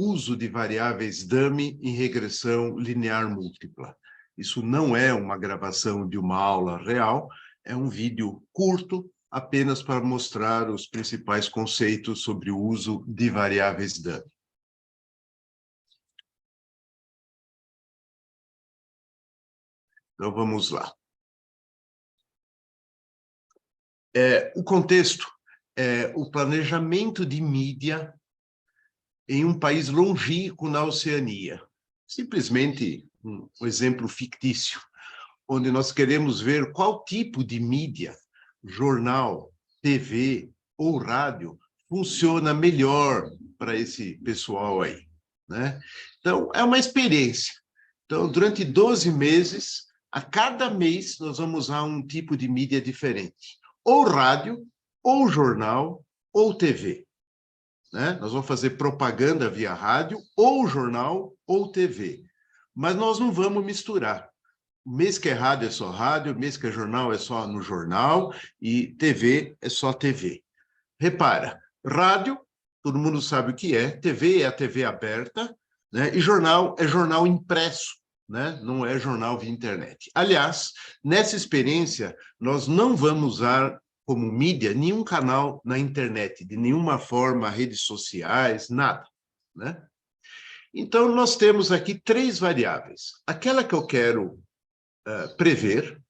uso de variáveis dummy em regressão linear múltipla. Isso não é uma gravação de uma aula real, é um vídeo curto, apenas para mostrar os principais conceitos sobre o uso de variáveis dummy. Então, vamos lá. O contexto é o planejamento de mídia em um país longínquo na Oceania. Simplesmente um exemplo fictício, onde nós queremos ver qual tipo de mídia, jornal, TV ou rádio, funciona melhor para esse pessoal aí, né? Então, é uma experiência. Então, durante 12 meses, a cada mês, nós vamos usar um tipo de mídia diferente. Ou rádio, ou jornal, ou TV. Né? Nós vamos fazer propaganda via rádio, ou jornal, ou TV. Mas nós não vamos misturar. O mês que é rádio, o mês que é jornal é só no jornal, e TV é só TV. Repara, rádio, todo mundo sabe o que é, TV é a TV aberta, né? E jornal é jornal impresso, né? Não é jornal via internet. Aliás, nessa experiência, nós não vamos usar como mídia nenhum canal na internet, de nenhuma forma, redes sociais, nada, né? Então, nós temos aqui 3 variáveis. Aquela que eu quero prever,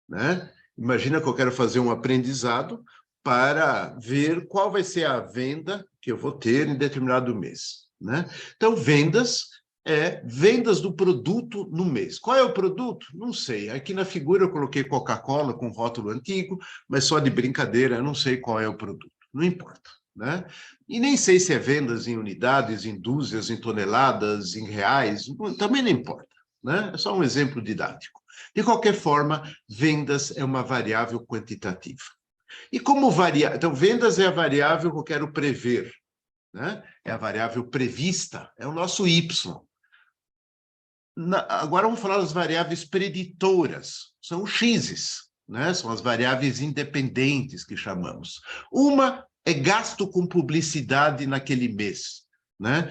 né? Imagina que eu quero fazer um aprendizado para ver qual vai ser a venda que eu vou ter em determinado mês, né? Então, vendas é vendas do produto no mês. Qual é o produto? Não sei. Aqui na figura eu coloquei Coca-Cola com rótulo antigo, mas só de brincadeira, eu não sei qual é o produto. Não importa, né? E nem sei se é vendas em unidades, em dúzias, em toneladas, em reais, também não importa, né? É só um exemplo didático. De qualquer forma, vendas é uma variável quantitativa. E como variável... Então, vendas é a variável que eu quero prever, né? É a variável prevista, é o nosso Y. Agora vamos falar das variáveis preditoras, são os X's, né? São as variáveis independentes que chamamos. Uma é gasto com publicidade naquele mês, né?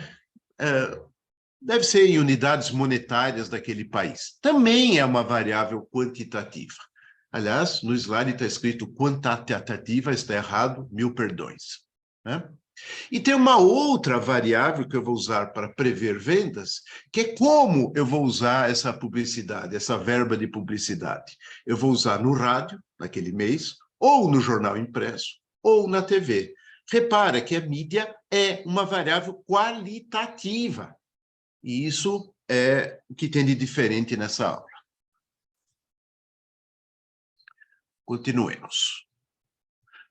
Deve ser em unidades monetárias daquele país. Também é uma variável quantitativa. Aliás, no slide está escrito quantitativa, está errado, 1000 perdões, né? E tem uma outra variável que eu vou usar para prever vendas, que é como eu vou usar essa publicidade, essa verba de publicidade. Eu vou usar no rádio, naquele mês, ou no jornal impresso, ou na TV. Repara que a mídia é uma variável qualitativa. E isso é o que tem de diferente nessa aula. Continuemos.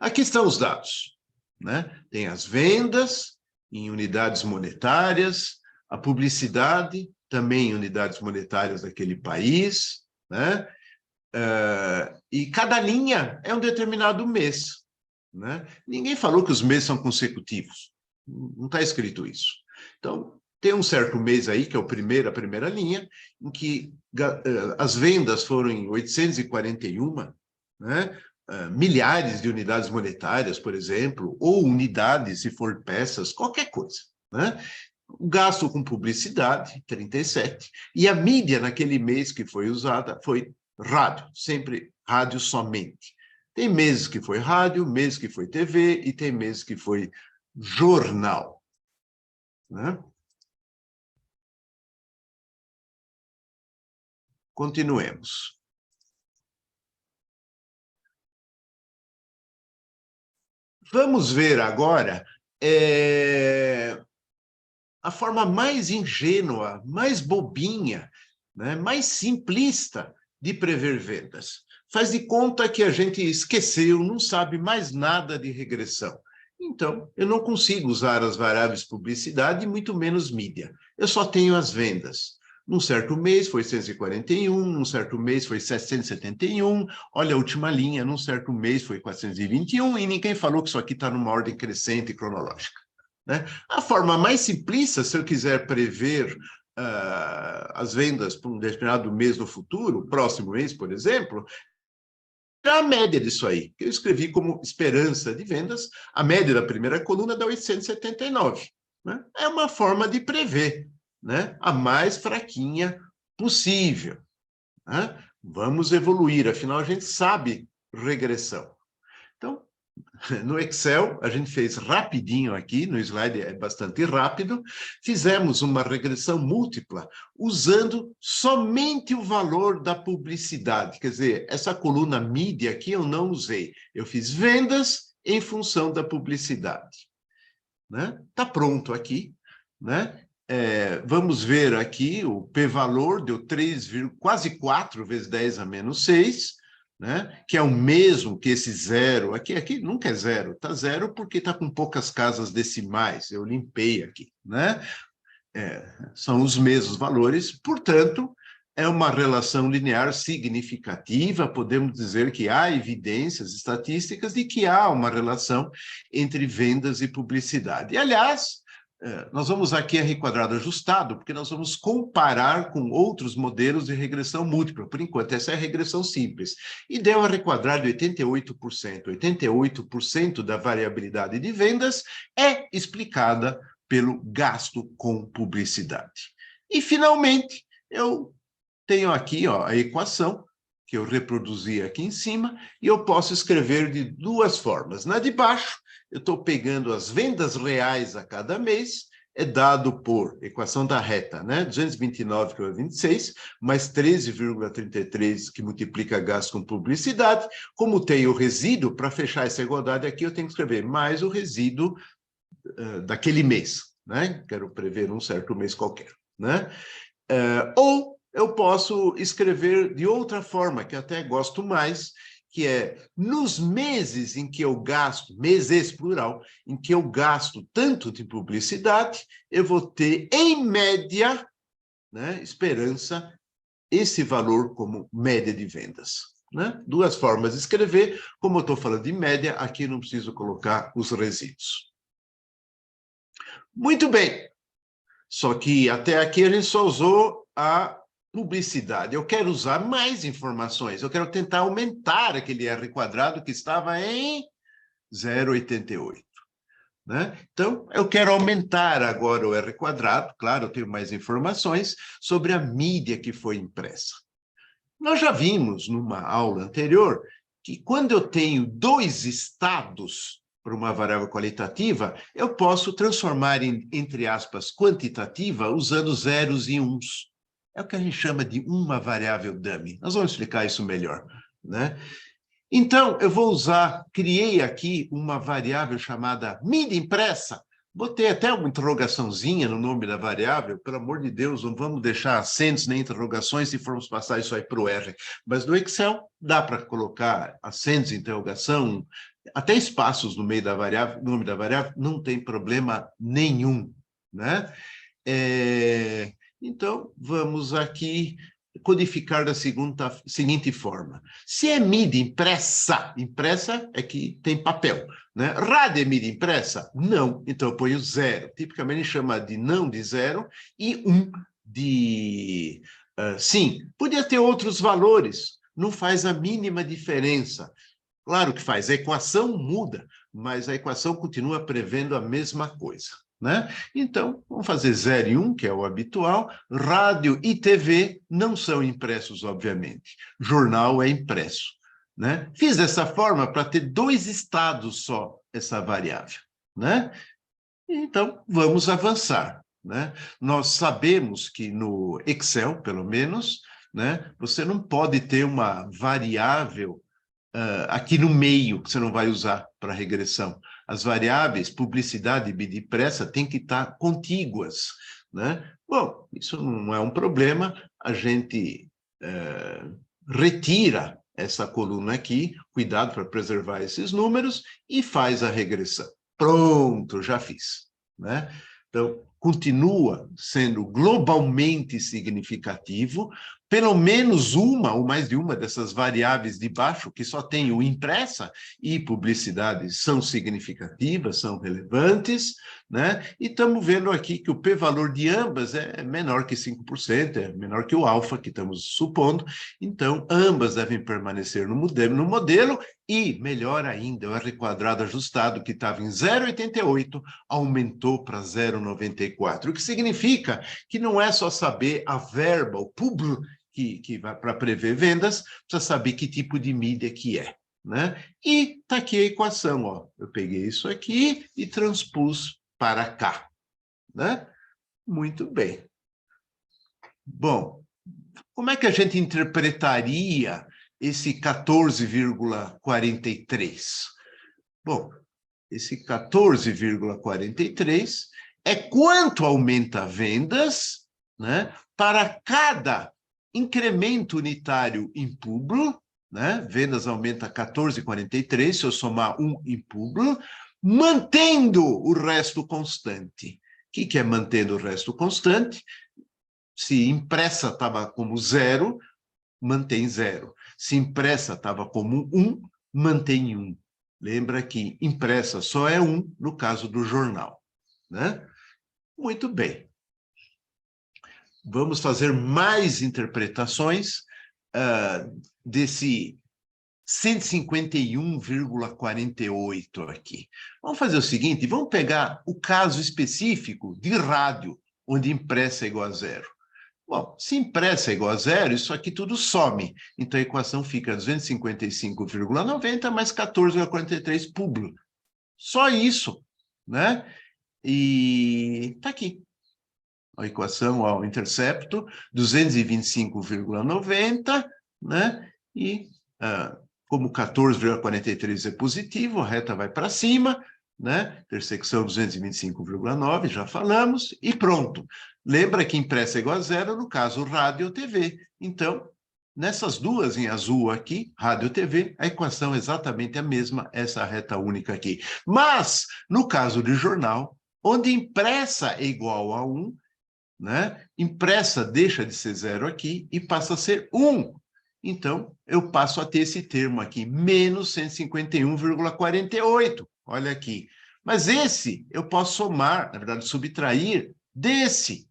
Aqui estão os dados, né? Tem as vendas em unidades monetárias, a publicidade também em unidades monetárias daquele país, né? E cada linha é um determinado mês, né? Ninguém falou que os meses são consecutivos. Não está escrito isso. Então, tem um certo mês aí, que é a primeira linha, em que as vendas foram em 841, né? Milhares de unidades monetárias, por exemplo, ou unidades, se for peças, qualquer coisa, né? O gasto com publicidade, 37, e a mídia naquele mês que foi usada foi rádio, sempre rádio somente. Tem meses que foi rádio, meses que foi TV, e tem meses que foi jornal, né? Continuemos. Vamos ver agora a forma mais ingênua, mais bobinha, né, mais simplista de prever vendas. Faz de conta que a gente esqueceu, não sabe mais nada de regressão. Então, eu não consigo usar as variáveis publicidade e muito menos mídia. Eu só tenho as vendas. Num certo mês foi 141, num certo mês foi 771, olha a última linha, num certo mês foi 421, e ninguém falou que isso aqui está numa ordem crescente e cronológica, né? A forma mais simplista, se eu quiser prever as vendas para um determinado mês no futuro, próximo mês, por exemplo, é a média disso aí, que eu escrevi como esperança de vendas, a média da primeira coluna dá 879. né? É uma forma de prever, né? A mais fraquinha possível, né? Vamos evoluir, afinal a gente sabe regressão. Então, no Excel, a gente fez rapidinho aqui, no slide é bastante rápido, fizemos uma regressão múltipla usando somente o valor da publicidade. Quer dizer, essa coluna mídia aqui eu não usei. Eu fiz vendas em função da publicidade. Né? Tá pronto aqui, né? Vamos ver aqui, o p-valor deu 3, quase 4 vezes 10 a menos 6, né? Que é o mesmo que esse zero aqui. Aqui nunca é zero, está zero porque está com poucas casas decimais, eu limpei aqui, né? São os mesmos valores, portanto, é uma relação linear significativa, podemos dizer que há evidências estatísticas de que há uma relação entre vendas e publicidade. E, aliás, nós vamos usar aqui R² ajustado, porque nós vamos comparar com outros modelos de regressão múltipla. Por enquanto, essa é a regressão simples. E deu R² de 88%. 88% da variabilidade de vendas é explicada pelo gasto com publicidade. E, finalmente, eu tenho aqui a equação, que eu reproduzi aqui em cima, e eu posso escrever de duas formas. Na de baixo, eu estou pegando as vendas reais a cada mês, é dado por equação da reta, né? 229,26, mais 13,33, que multiplica gasto com publicidade. Como tem o resíduo, para fechar essa igualdade aqui, eu tenho que escrever mais o resíduo daquele mês, né? Quero prever um certo mês qualquer, né? Ou eu posso escrever de outra forma, que até gosto mais, que é nos meses em que eu gasto, meses plural, em que eu gasto tanto de publicidade, eu vou ter, em média, né, esperança, esse valor como média de vendas. Né? Duas formas de escrever, como eu estou falando de média, aqui não preciso colocar os resíduos. Muito bem, só que até aqui a gente só usou a publicidade. Eu quero usar mais informações, eu quero tentar aumentar aquele R² que estava em 0,88. Né? Então, eu quero aumentar agora o R², claro, eu tenho mais informações sobre a mídia que foi impressa. Nós já vimos numa aula anterior que quando eu tenho dois estados para uma variável qualitativa, eu posso transformar em, entre aspas, quantitativa usando zeros e uns. É o que a gente chama de uma variável dummy. Nós vamos explicar isso melhor, né? Então, eu vou usar, criei aqui uma variável chamada mídia impressa. Botei até uma interrogaçãozinha no nome da variável, pelo amor de Deus, não vamos deixar acentos nem interrogações se formos passar isso aí para o R. Mas no Excel dá para colocar acentos, interrogação, até espaços no meio da variável, no nome da variável, não tem problema nenhum, né? Então, vamos aqui codificar da seguinte forma. Se é mídia impressa, impressa é que tem papel, né? Rádio é mídia impressa? Não. Então, eu ponho zero. Tipicamente, a gente chama de não de zero e de sim. Podia ter outros valores, não faz a mínima diferença. Claro que faz, a equação muda, mas a equação continua prevendo a mesma coisa. Né? Então, vamos fazer 0 e 1, que é o habitual. Rádio e TV não são impressos, obviamente. Jornal é impresso. Né? Fiz dessa forma para ter dois estados só, essa variável. Né? Então, vamos avançar. Né? Nós sabemos que no Excel, pelo menos, né, você não pode ter uma variável aqui no meio, que você não vai usar para regressão. As variáveis publicidade e mídia impressa têm que estar contíguas. Né? Bom, isso não é um problema, a gente retira essa coluna aqui, cuidado para preservar esses números, e faz a regressão. Pronto, já fiz. Né? Então, continua sendo globalmente significativo, pelo menos uma ou mais de uma dessas variáveis de baixo, que só tem o impressa e publicidade, são significativas, são relevantes, né? E estamos vendo aqui que o p-valor de ambas é menor que 5%, é menor que o alfa, que estamos supondo. Então, ambas devem permanecer no modelo e, melhor ainda, o R² ajustado, que estava em 0,88, aumentou para 0,94, o que significa que não é só saber a verba, o publi, que vai para prever vendas, precisa saber que tipo de mídia que é, né? E está aqui a equação, ó. Eu peguei isso aqui e transpus para cá, né? Muito bem. Bom, como é que a gente interpretaria esse 14,43? Bom, esse 14,43 é quanto aumenta vendas, né, para cada incremento unitário em publi, né? Vendas aumenta 14,43 se eu somar um em publi, mantendo o resto constante. O que é mantendo o resto constante? Se impressa estava como 0, mantém 0. Se impressa estava como 1, mantém 1. Lembra que impressa só é 1 no caso do jornal, né? Muito bem. Vamos fazer mais interpretações desse 151,48 aqui. Vamos fazer o seguinte, vamos pegar o caso específico de rádio, onde impressa é igual a 0. Bom, se impressa é igual a 0, isso aqui tudo some. Então, a equação fica 255,90 mais 14,43 publi. Só isso, né? E está aqui. A equação, ó, o intercepto, 225,90, né? E como 14,43 é positivo, a reta vai para cima, né? Intersecção 225,9, já falamos, e pronto. Lembra que impressa é igual a 0, no caso, rádio ou TV. Então, nessas duas em azul aqui, rádio ou TV, a equação é exatamente a mesma, essa reta única aqui. Mas, no caso de jornal, onde impressa é igual a 1, né? Impressa deixa de ser 0 aqui e passa a ser 1. Então, eu passo a ter esse termo aqui, menos 151,48. Olha aqui. Mas esse eu posso somar, na verdade, subtrair desse.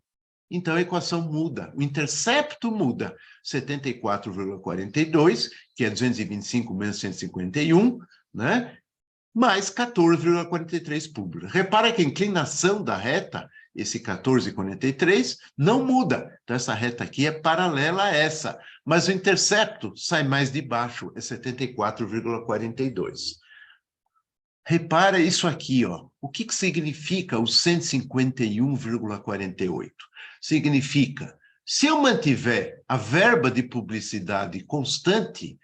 Então, a equação muda, o intercepto muda. 74,42, que é 225 menos 151, né? Mais 14,43 publi. Repara que a inclinação da reta, esse 14,43, não muda. Então, essa reta aqui é paralela a essa. Mas o intercepto sai mais de baixo, é 74,42. Repara isso aqui, ó. O que significa o 151,48? Significa, se eu mantiver a verba de publicidade constante,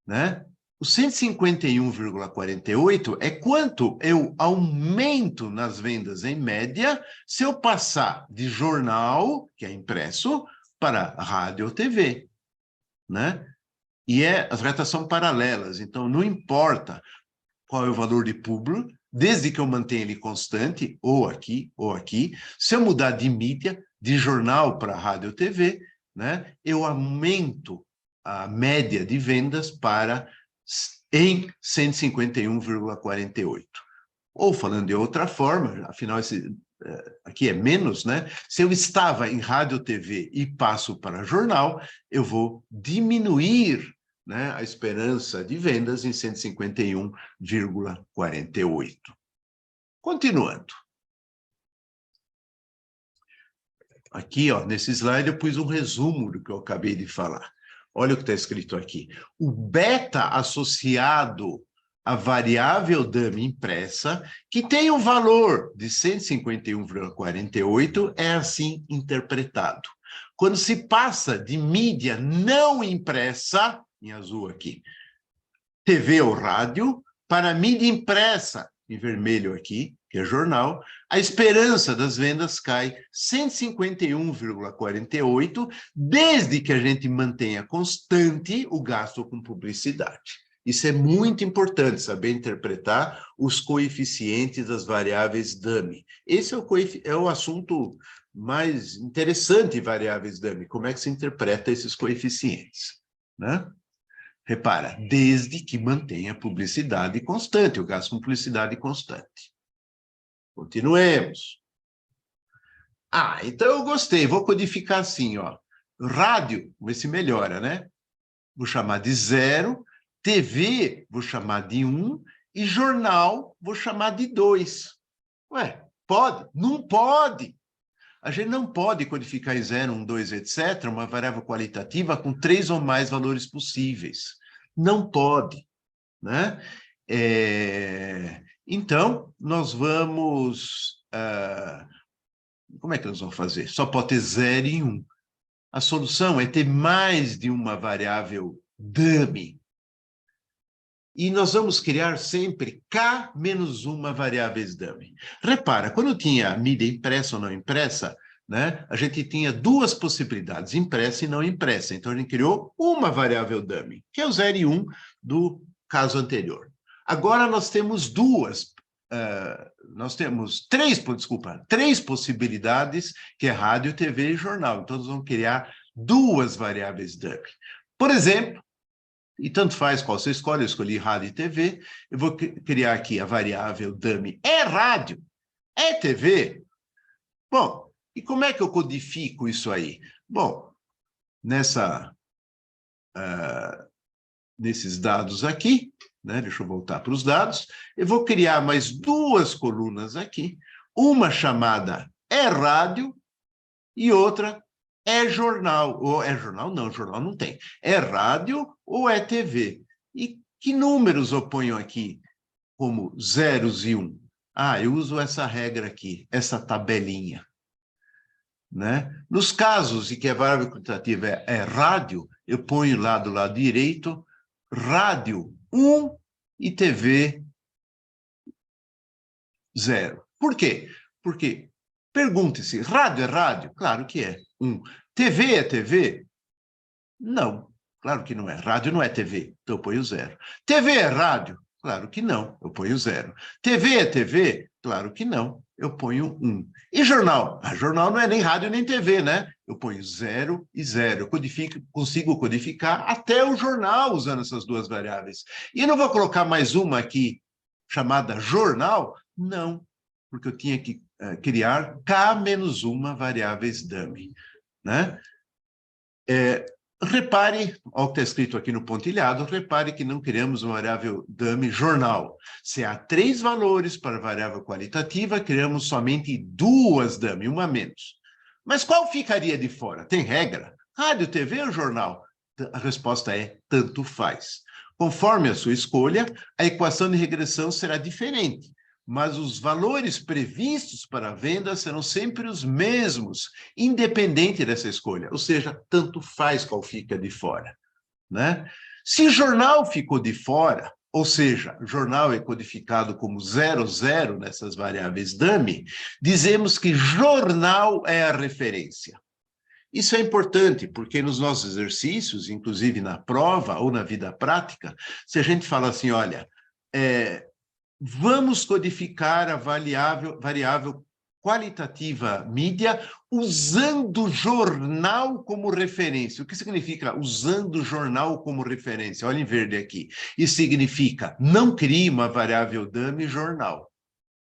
né? O 151,48 é quanto eu aumento nas vendas em média se eu passar de jornal, que é impresso, para rádio ou TV, né? E as retas são paralelas, então não importa qual é o valor de publi, desde que eu mantenha ele constante, ou aqui, se eu mudar de mídia, de jornal para rádio ou TV, né, eu aumento a média de vendas em 151,48. Ou, falando de outra forma, afinal, esse aqui é menos, né? Se eu estava em rádio, TV e passo para jornal, eu vou diminuir, né, a esperança de vendas em 151,48. Continuando. Aqui, ó, nesse slide, eu pus um resumo do que eu acabei de falar. Olha o que está escrito aqui. O beta associado à variável dummy impressa, que tem um valor de 151,48, é assim interpretado. Quando se passa de mídia não impressa, em azul aqui, TV ou rádio, para mídia impressa, em vermelho aqui, que é jornal, a esperança das vendas cai 151,48, desde que a gente mantenha constante o gasto com publicidade. Isso é muito importante, saber interpretar os coeficientes das variáveis dummy. Esse é o assunto mais interessante variáveis dummy. Como é que se interpreta esses coeficientes, né? Repara, desde que mantenha publicidade constante, o gasto com publicidade constante. Continuemos. Ah, então eu gostei, vou codificar assim, ó. Rádio, vamos ver se melhora, né? Vou chamar de 0, TV, vou chamar de 1, e jornal, vou chamar de 2. Ué, pode? Não pode! A gente não pode codificar em 0, 1, 2, etc., uma variável qualitativa com 3 ou mais valores possíveis. Não pode, né? Então, nós vamos... como é que nós vamos fazer? Só pode ter 0 e 1. A solução é ter mais de uma variável dummy. E nós vamos criar sempre K menos uma variáveis dummy. Repara, quando tinha mídia impressa ou não impressa, né, a gente tinha duas possibilidades, impressa e não impressa. Então, a gente criou uma variável dummy, que é o 0 e 1 do caso anterior. Agora, nós temos três possibilidades, que é rádio, TV e jornal. Então, nós vamos criar duas variáveis dummy. Por exemplo, e tanto faz qual você escolhe, eu escolhi rádio e TV, eu vou criar aqui a variável dummy. É rádio? É TV? Bom, e como é que eu codifico isso aí? Bom, nesses dados aqui, né, deixa eu voltar para os dados, eu vou criar mais duas colunas aqui, uma chamada é rádio e outra é jornal. Ou é jornal? Não, jornal não tem. É rádio ou é TV? E que números eu ponho aqui como zeros e 1? Ah, eu uso essa regra aqui, essa tabelinha, né? Nos casos em que a variável quantitativa é rádio, eu ponho lá do lado direito, rádio 1 e TV 0. Por quê? Porque, pergunte-se, rádio é rádio? Claro que é. 1. TV é TV? Não, claro que não é. Rádio não é TV, então eu ponho 0. TV é rádio? Claro que não, eu ponho 0. TV é TV? Claro que não, eu ponho 1. E jornal? Jornal não é nem rádio nem TV, né? Eu ponho 0 e 0. Eu consigo codificar até o jornal usando essas duas variáveis. E eu não vou colocar mais uma aqui, chamada jornal? Não, porque eu tinha que criar K menos uma variáveis dummy, né? Repare, ao que está escrito aqui no pontilhado, repare que não criamos uma variável dummy jornal. Se há 3 valores para a variável qualitativa, criamos somente 2 dummy, uma a menos. Mas qual ficaria de fora? Tem regra? Rádio, TV ou jornal? A resposta é tanto faz. Conforme a sua escolha, a equação de regressão será diferente, mas os valores previstos para a venda serão sempre os mesmos, independente dessa escolha. Ou seja, tanto faz qual fica de fora, né? Se jornal ficou de fora, ou seja, jornal é codificado como 00 nessas variáveis dummy, dizemos que jornal é a referência. Isso é importante, porque nos nossos exercícios, inclusive na prova ou na vida prática, se a gente fala assim, olha, vamos codificar a variável qualitativa mídia usando jornal como referência. O que significa usando jornal como referência? Olha em verde aqui. Isso significa não crie uma variável dummy jornal.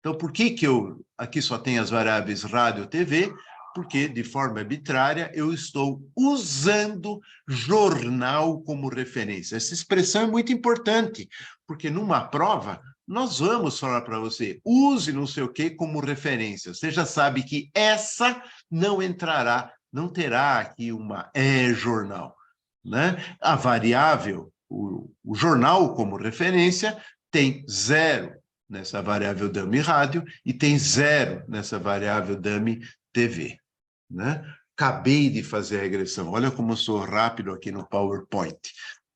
Então, por que eu aqui só tenho as variáveis rádio e TV? Porque, de forma arbitrária, eu estou usando jornal como referência. Essa expressão é muito importante, porque numa prova, nós vamos falar para você, use não sei o que como referência. Você já sabe que essa não entrará, não terá aqui uma jornal, né? A variável, o jornal como referência, tem 0 nessa variável dummy rádio e tem 0 nessa variável dummy TV, né? Acabei de fazer a regressão, olha como eu sou rápido aqui no PowerPoint,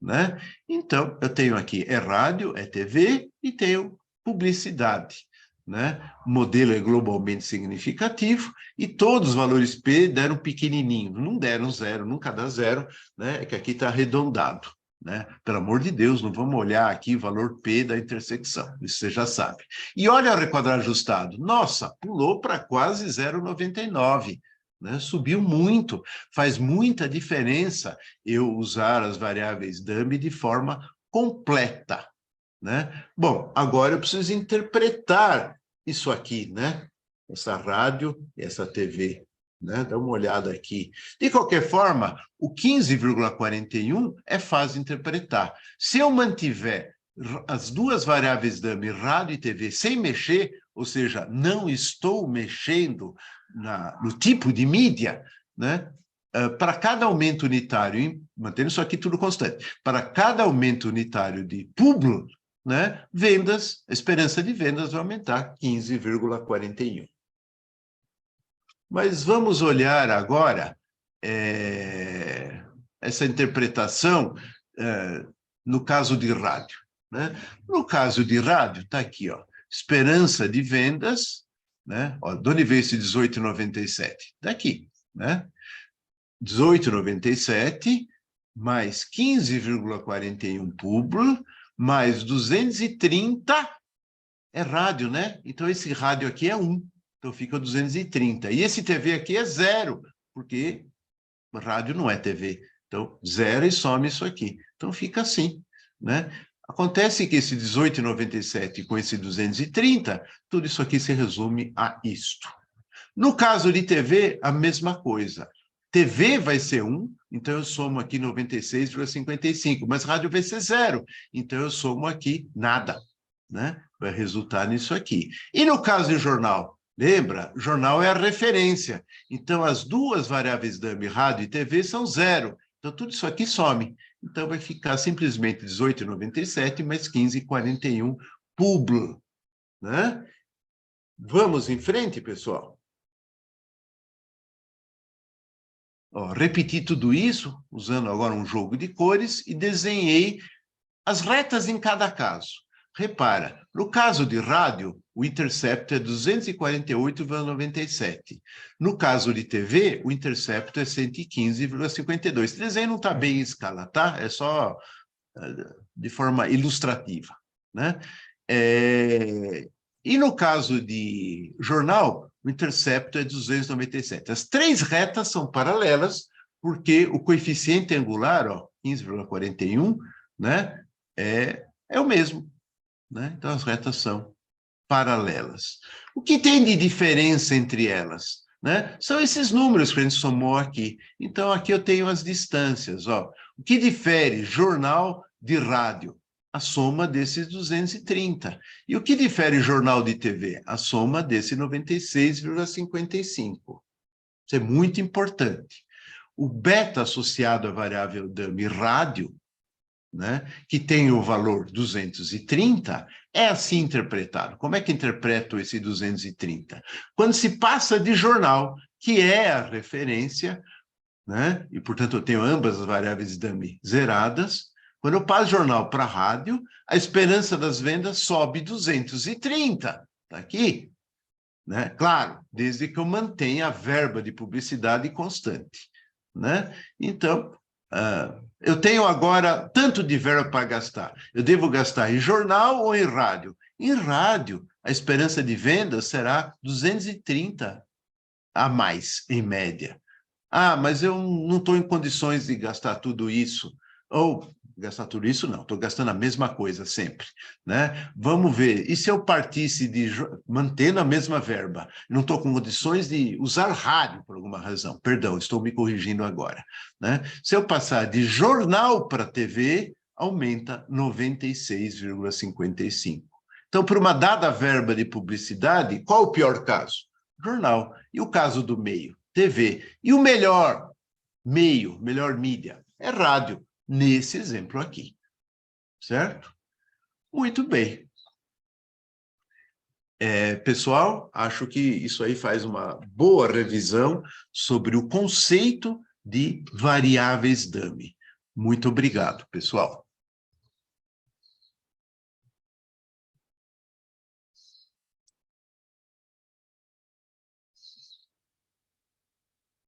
né? Então, eu tenho aqui rádio, TV e tenho publicidade, né? O modelo é globalmente significativo e todos os valores P deram pequenininho, não deram 0, nunca dá 0, né? É que aqui está arredondado, né? Pelo amor de Deus, não vamos olhar aqui o valor P da intersecção, isso você já sabe. E olha o requadrar ajustado, nossa, pulou para quase 0,99, né? Subiu muito, faz muita diferença eu usar as variáveis dummy de forma completa, né? Bom, agora eu preciso interpretar isso aqui, né? Essa rádio e essa TV, né? Dá uma olhada aqui. De qualquer forma, o 15,41 é fácil de interpretar. Se eu mantiver as duas variáveis dummy, rádio e TV, sem mexer, ou seja, não estou mexendo no tipo de mídia, né? Para cada aumento unitário, mantendo isso aqui tudo constante, para cada aumento unitário de publi, né, vendas, a esperança de vendas vai aumentar 15,41. Mas vamos olhar agora essa interpretação no caso de rádio, né? No caso de rádio, está aqui, ó, esperança de vendas, né? Ó, de onde veio esse 18,97? Daqui, né? 18,97 mais 15,41 publi, mais 230 é rádio, né? Então, esse rádio aqui é 1, então fica 230. E esse TV aqui é 0, porque rádio não é TV. Então, 0 e some isso aqui. Então, fica assim, né? Acontece que esse 18,97 com esse 230, tudo isso aqui se resume a isto. No caso de TV, a mesma coisa. TV vai ser 1, então eu somo aqui 96,55, mas rádio vai ser 0, então eu somo aqui nada, né? Vai resultar nisso aqui. E no caso de jornal, lembra? Jornal é a referência, então as duas variáveis dummy, rádio e TV, são 0, então tudo isso aqui some. Então vai ficar simplesmente 18,97 mais 15,41 publi, né? Vamos em frente, pessoal? Ó, repeti tudo isso, usando agora um jogo de cores, e desenhei as retas em cada caso. Repara, no caso de rádio, o intercepto é 248,97. No caso de TV, o intercepto é 115,52. Esse desenho não está bem em escala, tá? É só de forma ilustrativa, né? E no caso de jornal, o intercepto é 297. As três retas são paralelas, porque o coeficiente angular, ó, 15,41, né, é o mesmo, né? Então, as retas são paralelas. O que tem de diferença entre elas? Né? São esses números que a gente somou aqui. Então, aqui eu tenho as distâncias. Ó. O que difere jornal de rádio? A soma desses 230. E o que difere jornal de TV? A soma desse 96,55. Isso é muito importante. O beta associado à variável dummy rádio, né, que tem o valor 230, é assim interpretado. Como é que interpreto esse 230? Quando se passa de jornal, que é a referência, né, e, portanto, eu tenho ambas as variáveis dummy zeradas, quando eu passo jornal para rádio, a esperança das vendas sobe 230. Está aqui. Né? Claro, desde que eu mantenha a verba de publicidade constante. Né? Então, eu tenho agora tanto de verba para gastar. Eu devo gastar em jornal ou em rádio? Em rádio, a esperança de venda será 230 a mais, em média. Ah, mas eu não estou em condições de gastar tudo isso. Ou, gastar tudo isso não, estou gastando a mesma coisa sempre. Né? Vamos ver, e se eu partisse mantendo a mesma verba? Não estou com condições de usar rádio por alguma razão. Perdão, estou me corrigindo agora. Né? Se eu passar de jornal para TV, aumenta 96,55. Então, por uma dada verba de publicidade, qual o pior caso? Jornal. E o caso do meio? TV. E o melhor meio, melhor mídia, é rádio, nesse exemplo aqui. Certo? Muito bem. Pessoal, acho que isso aí faz uma boa revisão sobre o conceito de variáveis dummy. Muito obrigado, pessoal.